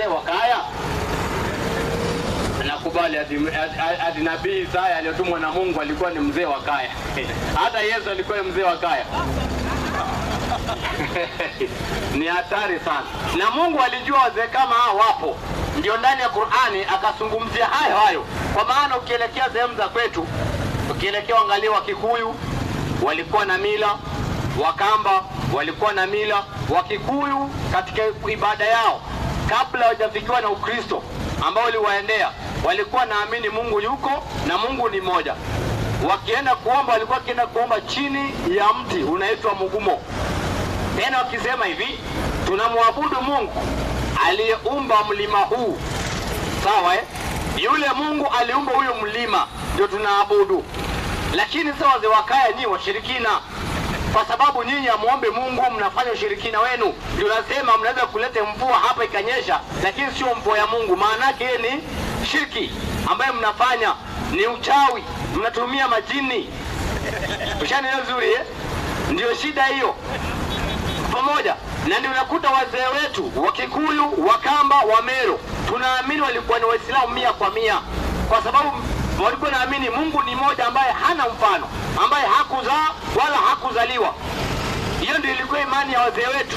mzee wa kaya? Nakubali ati nabii Isaya aliyotumwa na Mungu alikuwa ni mzee wa kaya. Hata Yesu alikuwa ni mzee wa kaya. Ni hatari sana. Na Mungu alijua wazee kama hao wapo. Ndio ndani ya Qur'ani akazungumzia hayo. Kwa maana ukielekea sehemu za kwetu, ukielekea angalia Wakikuyu walikuwa na mila, Wakamba walikuwa na mila. Wakikuyu katika ibada yao kabla hawajafikiwa na Ukristo ambao waliwaendea, walikuwa naamini Mungu yuko na Mungu ni moja. Wakienda kuomba walikuwa kienda kuomba chini ya mti unaitwa mugumo. Tena wakisema hivi, tunamwabudu Mungu aliyeumba mlima huu. Sawa Yule Mungu aliumba huyo mlima ndio tunaabudu. Lakini sasa wazee wa kaya ni washirikina. Kwa sababu nyinyi amuombe Mungu mnafanya ushirikina wenu. Ndio nasema mnaweza kuleta mvua hapa ikanyesha, lakini sio mvua ya Mungu. Maana yake ni shirki ambayo mnafanya, ni uchawi, mnatumia majini. Ushanielewa vizuri Ndio shida hiyo. Pamoja na ndio unakuta wazee wetu Wakikuyu, Wakamba, Wameru tunaamini walikuwa ni Waislamu 100%. Kwa sababu walikuwa naamini Mungu ni moja ambaye hana mfano, ambaye hakuzaa wala hakuzaliwa. Hiyo ndio ilikuwa imani ya wazee wetu.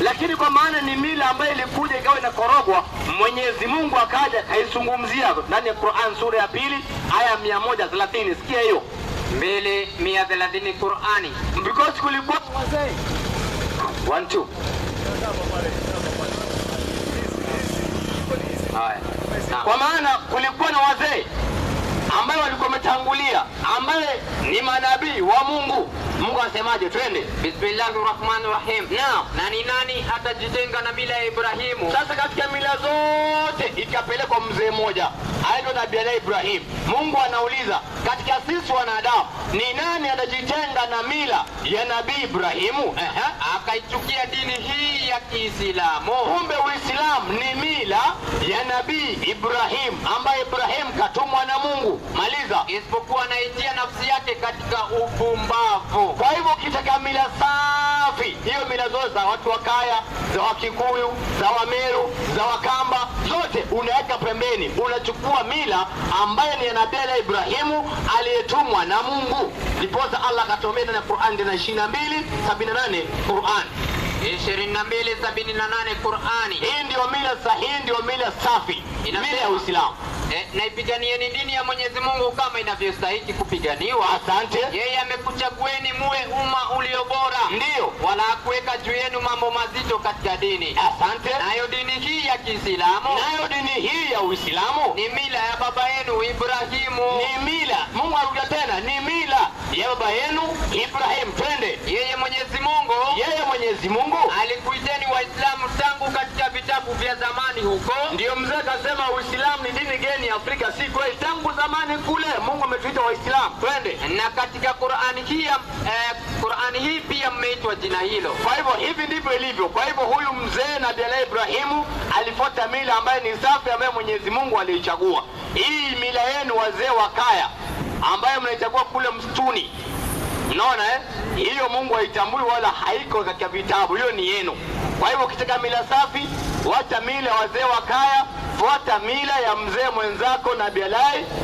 Lakini kwa maana ni mila ambayo ilikuja ikawa inakorogwa, Mwenyezi Mungu akaja kaizungumzia ndani ya Qur'an sura ya 2 aya 130. Sikia hiyo 2:130 Qur'ani. Because kulikuwa wazee 1-2. Haya. Kwa maana kulikuwa na wazee ambaye walikuwa wametangulia, ambaye ni manabii wa Mungu. Mungu anasemaje? Twende. Bismillahirrahmanirrahim. Na ni nani atajitenga na mila ya Ibrahimu? Sasa katika mila zote ikapelekwa mzee mmoja, aitwa Nabii Ibrahim. Mungu anauliza, katika sisi wanadamu ni nani atajitenga na mila ya Nabii Ibrahimu? Akaichukia dini hii ya Kiislamu. Kumbe Uislamu ni mila ya Nabii Ibrahim ambaye Ibrahim katumwa na Mungu. Maliza. Isipokuwa anaitia nafsi yake katika upumbavu. Kwa hivyo ukitaka mila safi, hiyo mila zote za watu wa kaya, za Wakikuyu, za Wameru, za Wakamba, zote unaweka pembeni. Unachukua mila ambaye ni Nabii Ibrahimu aliyetumwa na Mungu. Ndiposa Allah akatomea na Qur'an na 22:78 Qur'an. 22:78 Qur'ani. Hii ndio mila sahihi, ndio mila safi. Mila ya Uislamu. Na ipiganieni dini ya Mwenyezi Mungu kama inavyostahili kupiganiwa. Asante. Yeye amekuchagueni muwe umma ulio bora. Ndio. Wala hakuweka juu yenu mambo mazito katika dini. Asante. Nayo dini hii ya Kiislamu, nayo dini hii ya Uislamu ni mila ya baba yenu Ibrahimu. Ni mila. Mungu arudia tena, ni mila ya baba yenu Ibrahim. Twende. Yeye Mwenyezi Mungu alikuiteni Waislamu tangu katika vitabu vya zamani huko. Ndio mzee akasema Uislamu ni dini geni Afrika? Si kweli, tangu zamani kule Mungu ametuita Waislamu. Twende. Na katika Qur'ani hii pia mmeitwa jina hilo. Kwa hivyo hivi ndivyo ilivyo. Kwa hivyo huyu mzee Nabii Ibrahimu alifuata mila ambayo ni safi, ambayo Mwenyezi Mungu aliichagua. Hii mila yenu wazee wa kaya ambayo mnaichagua kule msituni, unaona hiyo Mungu haitambui wala haiko katika vitabu, hiyo ni yenu. Kwa hivyo ukitaka mila safi, wacha mila ya wazee wa kaya, fuata mila ya mzee mwenzako Nabii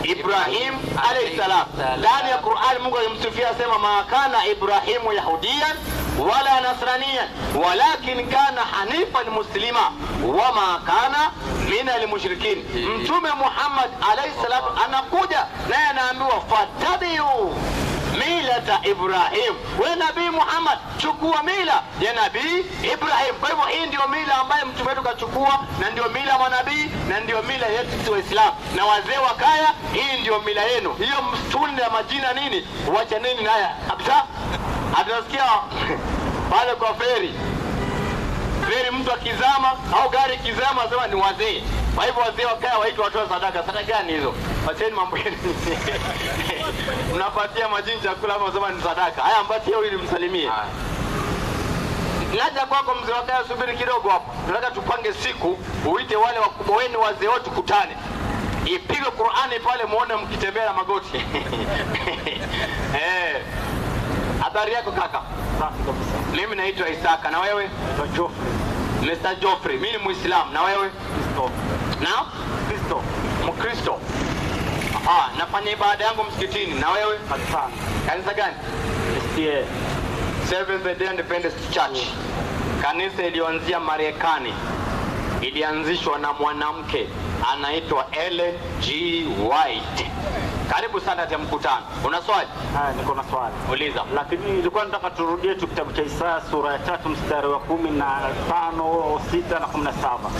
Ibrahim alayhi salam. Ndani ya Qur'an Mungu alimsifia sema, ma kana Ibrahimu yahudiyan wala nasraniyan walakin kana hanifan muslima wama kana minal mushrikin. Mtume Muhammad alayhi salam anakuja naye anaambiwa fatabiu milata Ibrahim. We Nabii Muhammad, chukua mila ya Nabii Ibrahim. Kwa hivyo hii ndio mila ambayo mtume wetu kachukua, na ndio mila manabii, na ndio mila yetu sisi Waislamu. Na wazee wa kaya, hii ndio mila yenu. Hiyo msituni ya majina nini, wacha nini haya kabisa. Atasikia pale kwa feri mtu akizama au gari kizama sema ni wazee. Kwa hivyo wazee wa kaya waitwa watoa sadaka. Sadaka gani hizo? Wacheni mambo yenu. Mnapatia majini chakula ama sema ni sadaka. Haya mpatie huyu nimsalimie. Naja kwako mzee wa kaya, subiri kidogo hapo. Tunataka tupange siku, uite wale wakubwa wenu wazee wote kutane. Ipige Qur'ani pale muone mkitembea na magoti. Habari yako kaka? Safi kabisa. Mimi naitwa Isaka, na wewe? Naitwa Jofu. Mr. Geoffrey, mimi ni Muislamu na wewe? Kristo. Na? Kristo. Mkristo. Nafanya ibada yangu msikitini na wewe? Kanisani. Kanisa gani? SDA. Seventh-day Adventist Church. Kanisa ilianzia Marekani. Ilianzishwa na mwanamke anaitwa Ellen G. White. Karibu sana kwa mkutano. Una swali? Niko na swali. Uliza. Lakini nilikuwa nataka turudie tu kitabu cha Isaya sura ya 3 mstari wa 15, 6 na 17.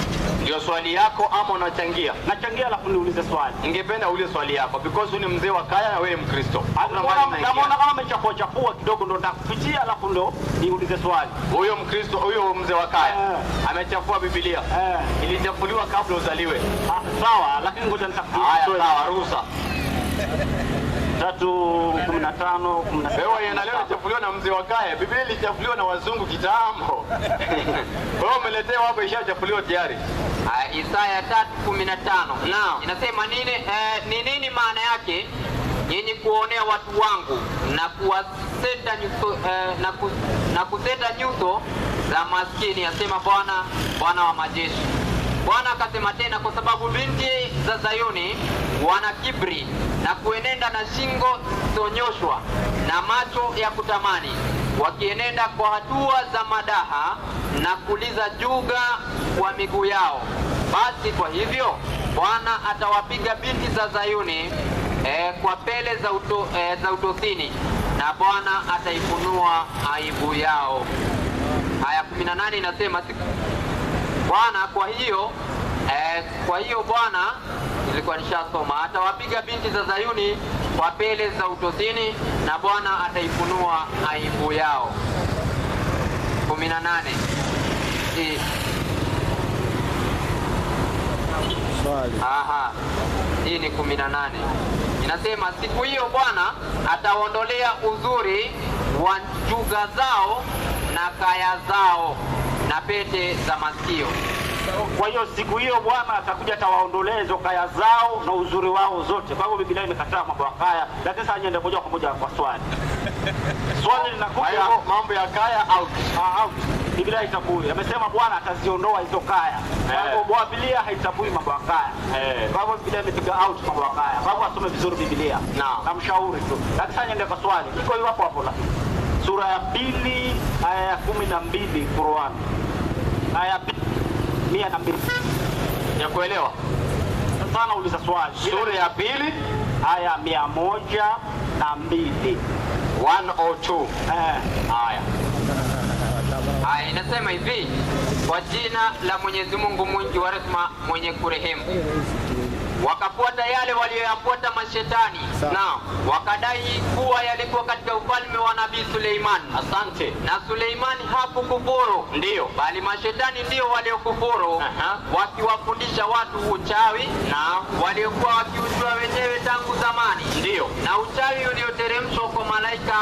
Ndio swali yako ama unachangia? Nachangia alafu niulize swali. Ningependa ulize swali yako because ni mzee wa kaya na wewe Mkristo. Naona kama umechapua kidogo ndo nitakupitia alafu ndo niulize swali. Huyo Mkristo, huyo mzee wa kaya amechafua Biblia. Ilichafuliwa kabla uzaliwe. Sawa, lakini ngoja nitakupitia. Haya, sawa, ruhusa. 3:15, 16. Wewe yanaelewa chafuliwa na mzee wa kaya. Biblia ilichafuliwa na wazungu kitambo. Wewe umeletea hapo ishachafuliwa tayari. Isaya 3:15. Naam. Inasema nini? Ni nini maana yake? Nyinyi kuonea watu wangu na kuwaseta nyuso na kuseta nyuso za maskini, asema Bwana wa majeshi. Bwana akasema tena, kwa sababu binti za Zayuni wana kiburi na kuenenda na shingo zonyoshwa na macho ya kutamani, wakienenda kwa hatua za madaha na kuliza juga kwa miguu yao. Basi kwa hivyo Bwana atawapiga binti za Zayuni kwa pele za utosini, na Bwana ataifunua aibu yao. Aya 18 inasema Bwana kwa hiyo Bwana, nilikuwa nishasoma, atawapiga binti za Zayuni kwa pele za utosini, na Bwana ataifunua aibu yao. 18. Hii ni 18. Inasema siku hiyo Bwana ataondolea uzuri wa juga zao na kaya zao na pete za masikio. Kwa hiyo siku hiyo Bwana atakuja atawaondolea hizo kaya zao na uzuri wao zote. Kwa hivyo Biblia imekataa mambo ya kaya, lakini sasa niende moja kwa moja kwa swali. Swali linakuja mambo ya kaya out. Biblia itabui. Amesema Bwana ataziondoa hizo kaya. Kwa hivyo Biblia haitambui mambo ya kaya. Kwa hivyo Biblia imepiga out mambo ya kaya. Kwa hivyo asome vizuri Biblia. Namshauri tu. Lakini sasa niende kwa swali. Iko hiyo hapo lakini. Sura ya 2 aya ya 12 Qur'an. Aya 102. Ya kuelewa? Sasa nauliza swali. Sura ya 2 aya 102. 102. Haya. Inasema hivi: kwa jina la Mwenyezi Mungu mwingi wa rehema, mwenye kurehemu. Wakafuata yale walioyafuata mashetani, na wakadai kuwa yalikuwa katika ufalme wa Nabii Suleiman. Asante. Na Suleimani hakukufuru, ndio, bali mashetani ndio waliokufuru, wakiwafundisha watu uchawi na waliokuwa wakiujua wenyewe tangu zamani. Ndio. Na uchawi ulioteremshwa kwa malaika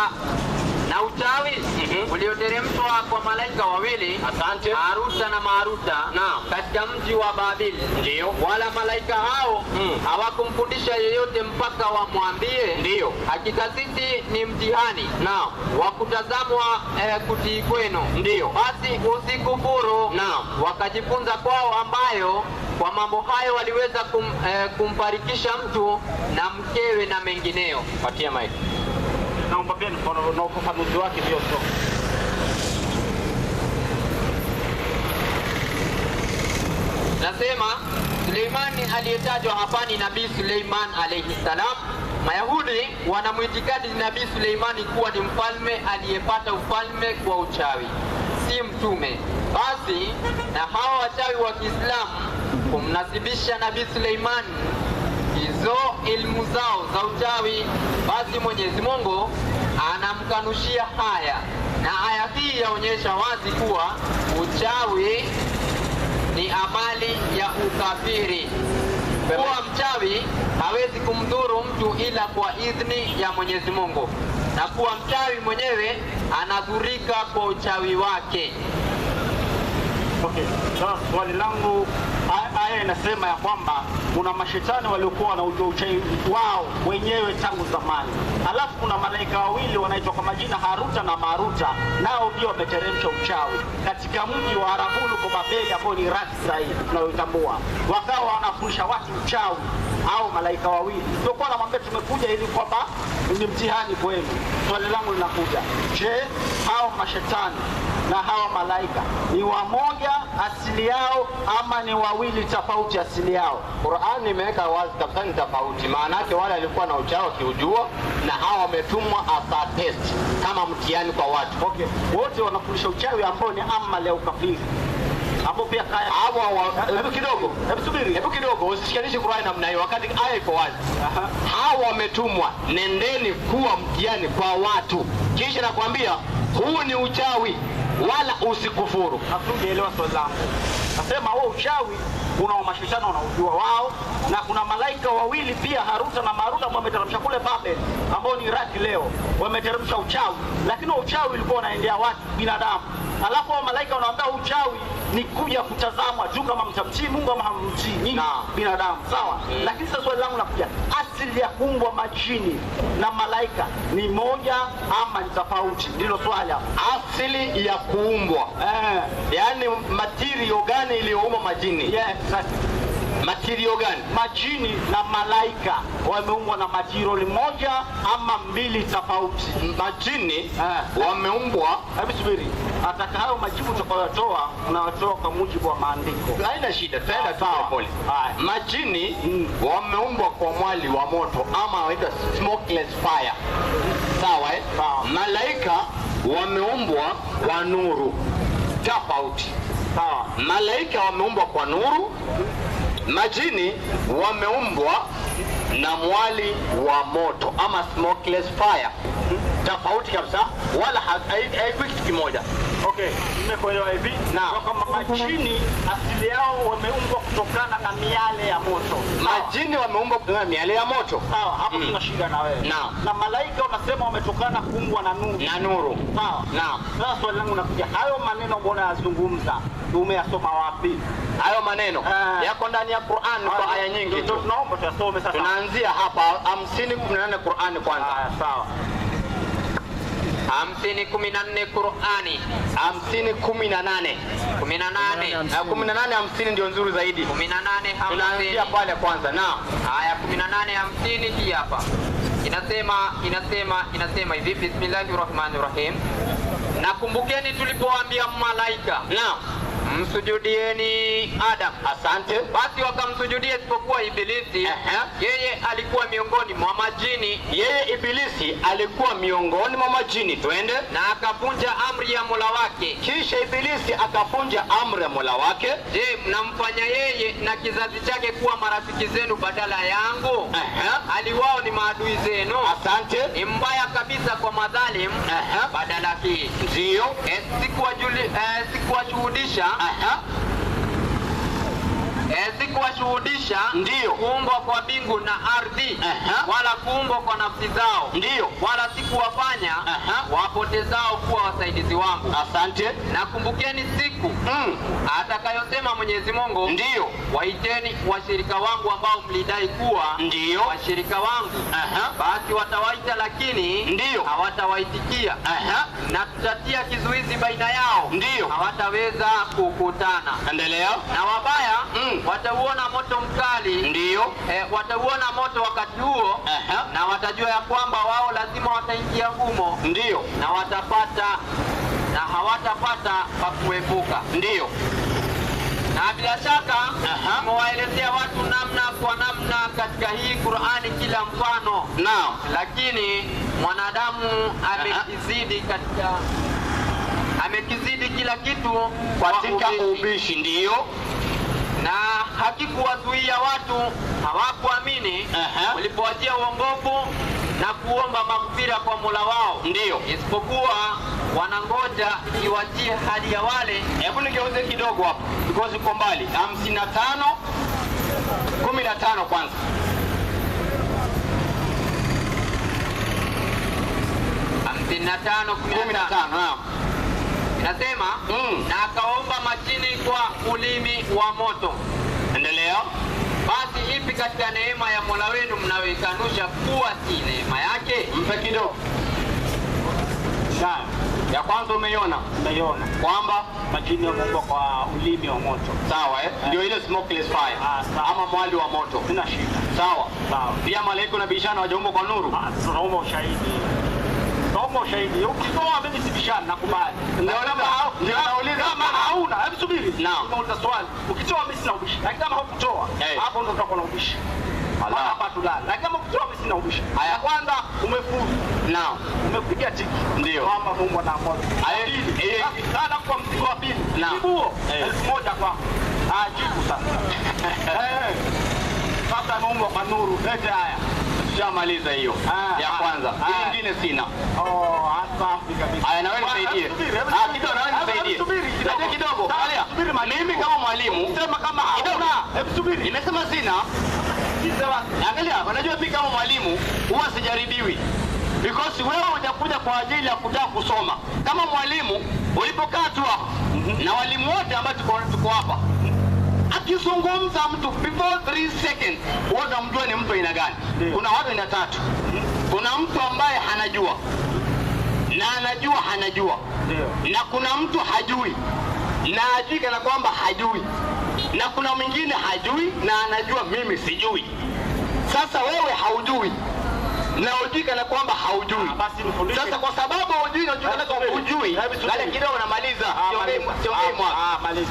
ulioteremshwa kwa malaika wawili, asante, Haruta na Maruta, katika mji wa Babeli. Ndio. Wala malaika hao hawakumfundisha yeyote mpaka wamwambie, ndio, hakika sisi ni mtihani na wakutazamwa kutii kwenu. Ndio. Basi usikufuru. Wakajifunza kwao, ambayo kwa mambo hayo waliweza kumfarikisha mtu na mkewe na mengineo. Patia mic. Naomba pia na ufafanuzi wake pia sio. Nasema Suleimani aliyetajwa hapa ni Nabii Suleiman alayhi salam. Mayahudi wanamuitikadi Nabii Suleimani kuwa ni mfalme aliyepata ufalme kwa uchawi, si mtume. Basi na hawa wachawi wa Kiislamu kumnasibisha Nabii Suleimani hizo ilmu zao za uchawi, basi Mwenyezi Mungu anamkanushia haya, na aya hii yaonyesha wazi kuwa uchawi ni amali ya ukafiri. Kuwa mchawi hawezi kumdhuru mtu ila kwa idhni ya Mwenyezi Mungu, na kuwa mchawi mwenyewe anadhurika kwa uchawi wake. Okay, sasa swali langu aya inasema ya kwamba kuna mashetani waliokuwa wanaujua uchawi wao wenyewe tangu zamani. Alafu kuna malaika wawili wanaitwa kwa majina Haruta na Maruta, nao pia wameteremsha uchawi katika mji wa Arabulu kwa Babeli, ambao ni Iraq sasa hivi tunayotambua. Wakawa wanafundisha watu uchawi au malaika wawili. Ndio kwa namwambia tumekuja ili kwamba ni mtihani kwenu. Swali langu linakuja, je, hao mashetani na hawa malaika ni wamoja asili yao ama ni wawili tofauti asili yao? Qur'an imeweka wazi kabisa ni tofauti. Maana yake wale walikuwa na uchawi kiujua, na hawa wametumwa as a test, kama mtihani kwa watu. Okay, wote wanafundisha uchawi ambao ni amali au kafiri. Hapo pia kaya hebu kidogo usishikanishe Qur'an namna hiyo wakati aya iko wazi. Hawa wametumwa, nendeni kuwa mtihani kwa watu. Kisha nakwambia huu ni uchawi, wala usikufuru. Hatungeelewa swali langu. Nasema wao uchawi kuna mashetani wanaojua wao, na kuna malaika wawili pia Haruta na Maruta ambao wameteremsha kule Babeli, ambao ni Iraq leo, wameteremsha uchawi. Lakini uchawi ulikuwa unaendea watu binadamu. Alafu wa malaika wanaambia uchawi ni kuja kutazamwa juu kama mtamtii Mungu ama hamtii nyinyi binadamu, sawa? Lakini sasa swali langu linakuja, asili ya kuumbwa majini na malaika ni moja ama ni tofauti? Ndilo swali hapo. Asili ya kuumbwa, yani material gani iliyoumba majini? Yes, exactly. Material gani? Majini na malaika wameumbwa na material moja ama mbili tofauti? Majini wameumbwa, hebu subiri, ataka hayo majibu tutakayotoa unatoa kwa mujibu wa maandiko. Haina shida, tutaenda pole. Majini wameumbwa kwa mwali wa moto ama waitwa smokeless fire. Sawa eh? Malaika wameumbwa kwa nuru. Tofauti. Sawa. Malaika wameumbwa kwa nuru, majini wameumbwa na mwali wa moto ama smokeless fire. Tofauti kabisa, wala haiko kitu kimoja. Okay, nimekuelewa hivi. Na kama majini asili yao wameumbwa kutokana na miale ya moto. Majini wameumbwa kutokana na miale ya moto. Sawa, hapo tuna shida na wewe. Na malaika wanasema wametokana kuumbwa na nuru. Na nuru. Sawa. Sasa swali langu nakuja, hayo maneno mbona yazungumza? Umeyasoma wapi? Hayo maneno yako ndani ya Qur'an kwa aya nyingi. Ndio tunaomba tuyasome sasa. Tunaanzia hapa 50:18 Qur'an kwanza. Sawa. 50:14 Qur'ani. 50:18. 18 50 ndio nzuri zaidi. 18 50. Tunaanzia pale kwanza. Haya 18 50 hii hapa. Inasema hivi, Bismillahirrahmanirrahim. Nakumbukeni tulipowaambia malaika, msujudieni Adam. Asante. Basi wakamsujudia isipokuwa Ibilisi. Yeye alikuwa miongoni mwa majini. Ibilisi alikuwa miongoni mwa majini. Twende. Na akavunja amri ya Mola wake. Kisha Ibilisi akavunja amri ya Mola wake. Je, mnamfanya yeye na kizazi chake kuwa marafiki zenu badala yangu? Aliwao ni maadui zenu. Asante. Ni mbaya kabisa kwa madhalim. Badala hii ndio sikuwashuhudisha ndio kuumbwa kwa mbingu na ardhi, wala kuumbwa kwa nafsi zao, ndio wala sikuwafanya wapotezao kuwa wasaidizi wangu. Asante. Nakumbukeni siku atakayosema Mwenyezi Mungu, ndio waiteni washirika wangu ambao mlidai kuwa ndio washirika wangu. Basi watawaita lakini ndio hawatawaitikia. Na tutatia kizuizi baina yao, ndio hawataweza kukutana. Endelea. Na wabaya watauona moto mkali, ndio watauona moto wakati huo, na watajua ya kwamba wao lazima wataingia humo, ndio na hawatapata pa kuepuka, ndio. Na bila shaka tumewaelezea watu namna kwa namna katika hii Qur'ani kila mfano. Lakini mwanadamu amekizidi kila kitu katika ubishi, ndio. Na hakikuwazuia watu hawakuamini walipowajia uongofu na kuomba maghfira kwa Mola wao, ndio, isipokuwa wanangoja iwajie hali ya wale. Hebu nigeuze kidogo hapo because uko mbali. 55:15 kwanza. 55:15 inasema na akaomba majini kwa ulimi wa moto. Endelea. katika neema ya Mola wenu mnayoikanusha kuwa si neema yake? Mpe kidogo. Ya kwanza umeiona? Umeiona. Kwamba majini wameumbwa kwa ulimi wa moto. Sawa ndio ile smokeless fire. Ama mwali wa moto. Sina shida. Sawa. Sawa. Pia malaika na bishana wajaumbwa kwa nuru. Tunaomba ushahidi. Tunaomba ushahidi. Ukitoa mimi sibishana nakubali. Ndio nauliza kama hauna. Hebu subiri. Nauliza swali. Ukitoa mimi sina ubishi. Lakini kama hukutoa, hapo ndo utakuwa na ubishi. Allah hapa tulala. Lakini kama ukitoa mimi sina ubishi. Haya kwanza umefuzu. Umepiga tiki. Ndio. Mama Mungu na moto. Sana kwa mzigo wa pili. Jibuo. 1000 kwa. Jibu sasa. Sasa Mungu kwa nuru. Lete haya. Tushamaliza hiyo. Ya kwanza. Hii nyingine sina. Safi kabisa. Haya na wewe nisaidie. Kidogo na wewe nisaidie. Sasa kidogo. Angalia. Mimi kama mwalimu, sema kama hauna. Hebu subiri. Nimesema sina. Angalia, unajua mimi kama mwalimu huwa sijaribiwi. Because wewe hujakuja kwa ajili ya kutaka kusoma. Kama mwalimu ulipokaa tu hapa na walimu wote ambao tuko hapa, akizungumza mtu before 3 seconds wote mjue ni mtu aina gani. Kuna watu aina 3. Kuna mtu ambaye anajua na anajua hanajua. Na kuna mtu hajui na hajui kana kwamba hajui. Na kuna mwingine hajui na anajua mimi sijui. Sasa wewe haujui na hujui kana kwamba haujui. Sasa kwa sababu hujui na hujui, wale kidogo namaliza.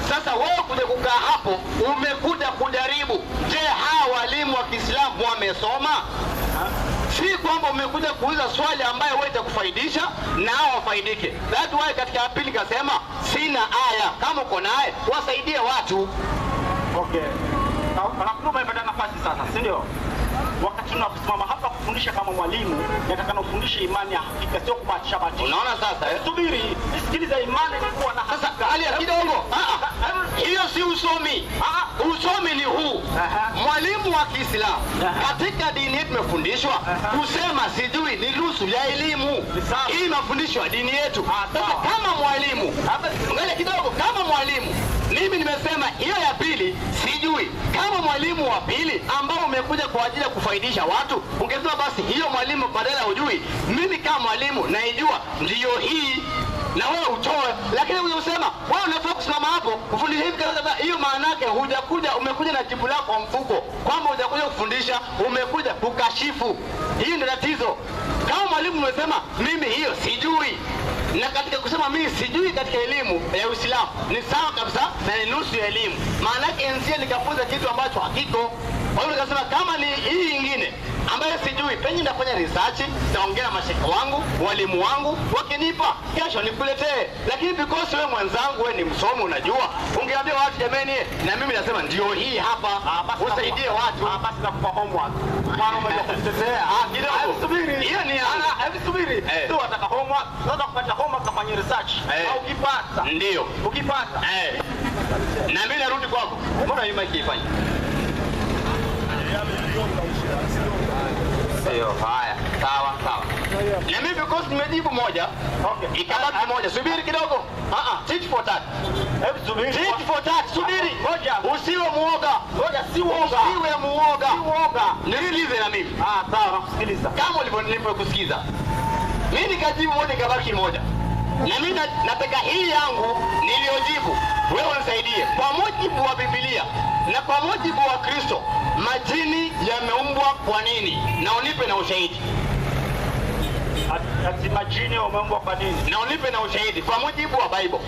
Sasa wewe kuja kukaa hapo umekuja kujaribu. Je, hawa walimu wa Kiislamu wamesoma? Si kwamba umekuja kuuliza swali ambayo wewe itakufaidisha na hao wafaidike. That's why katika pili kasema sina aya. Kama uko naye wasaidie watu. Okay. Nafikiri umepata nafasi sasa, si ndio? Wakati tunasimama hapa kufundisha kama mwalimu, nataka ufundishe imani ya hakika, sio kubahatisha bahatisha. Unaona sasa? Subiri, sikiliza, imani ni kuwa na sasa hali ya kidogo. Hiyo si usomi. Usomi ni huu. Mwalimu wa Kiislamu katika dini yetu tumefundishwa kusema sijui ni nusu ya elimu. Hii mafundisho ya dini yetu. Sasa kama mwalimu, angalia kidogo, kama mwalimu mimi nimesema hiyo ya pili sijui. Kama mwalimu wa pili ambao umekuja kwa ajili ya kufaidisha watu, ungesema basi hiyo mwalimu badala hujui, mimi kama mwalimu naijua ndio hii na wewe utoe. Lakini unasema wewe unafaa kusimama hapo kufundisha hivi kaza, hiyo maana yake hujakuja, umekuja na jibu lako kwa mfuko, kwamba hujakuja kufundisha, umekuja kukashifu. Hii ndio tatizo. Kama mwalimu umesema mimi hiyo sijui, na katika kusema mimi sijui katika elimu ya Uislamu ni sawa kabisa na ni nusu ya elimu. Maana yake NCA nikafunza kitu ambacho hakiko. Kwa hiyo nikasema kama ni hii nyingine ambayo sijui, penye nitafanya research, nitaongea na mashaka wangu, walimu wangu, wakinipa kesho nikuletee. Lakini because wewe mwenzangu, wewe ni msomi unajua, ungeambia watu jameni, na mimi nasema ndio hii hapa, usaidie watu. Basi nakupa homework. Mwana mmoja kutetea. Kidogo. Subiri. Hiyo ni hebu subiri. Sio wataka homework. Sasa kupata homework kafanya research. Au ukipata. Ndio. Ukipata. Na mimi narudi kwako. Mbona hii mic ifanye? Sio haya. Sawa. Na mimi because nimejibu moja. Okay. Ikabaki moja. Subiri kidogo. Tit for tat. Hebu subiri. Tit for tat. Subiri. Ngoja. Usiwe muoga. Ngoja si uoga. Usiwe muoga. Si uoga. Nisikilize na mimi. Sawa, nakusikiliza. Kama ulivyokusikiza. Mimi nikajibu moja ikabaki moja. Na mimi nataka hii yangu niliyojibu wewe unisaidie. Kwa mujibu wa Biblia na kwa mujibu wa Kristo, majini yameumbwa kwa nini? Na unipe na ushahidi. Ati majini wameumbwa kwa nini? Na unipe na ushahidi kwa mujibu wa Bible.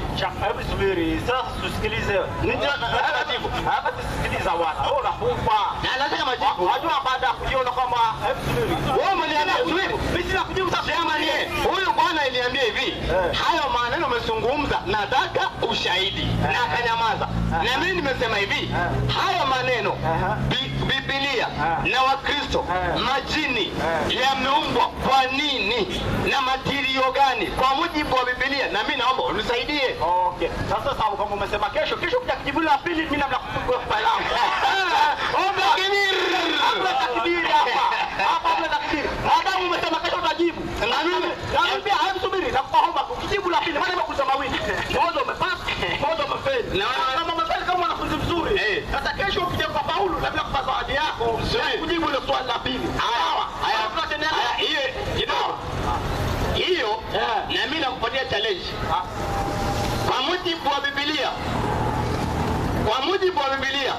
Hebu subiri. Sasa tusikilize. Nataka jibu. Hapa tusikiliza bwana. Wewe unakufa. Na nataka majibu. Unajua baada ya kujiona kwamba hebu subiri. Wewe umeniambia subiri. Mimi sina kujibu sasa. Sema ni huyu bwana aliniambia hivi. Hayo maneno umezungumza, nataka ushahidi. Na akanyamaza. Na mimi nimesema hivi. Hayo maneno Biblia na Wakristo, majini yameumbwa kwa nini? Na matirio gani kwa mujibu wa Biblia? Na mimi naomba unisaidie. Okay. Sasa sababu kama umesema kesho kuja kujibu la pili, mimi namna kukupa langu. Omba kibiri. Hapa takbiri hapa. Hapa takbiri. Hata umesema kesho utajibu. Na mimi pia subiri na kuomba ukijibu la pili, maana nimekuza mawili. Mmoja umepata, mmoja umefeli. Na kama umefeli kama mwanafunzi mzuri. Sasa kesho ukija kwa Paulo na bila kupata zawadi yako. kujibu ile swali la pili. Hiyo na mimi nakupatia challenge. Kwa mujibu wa Biblia,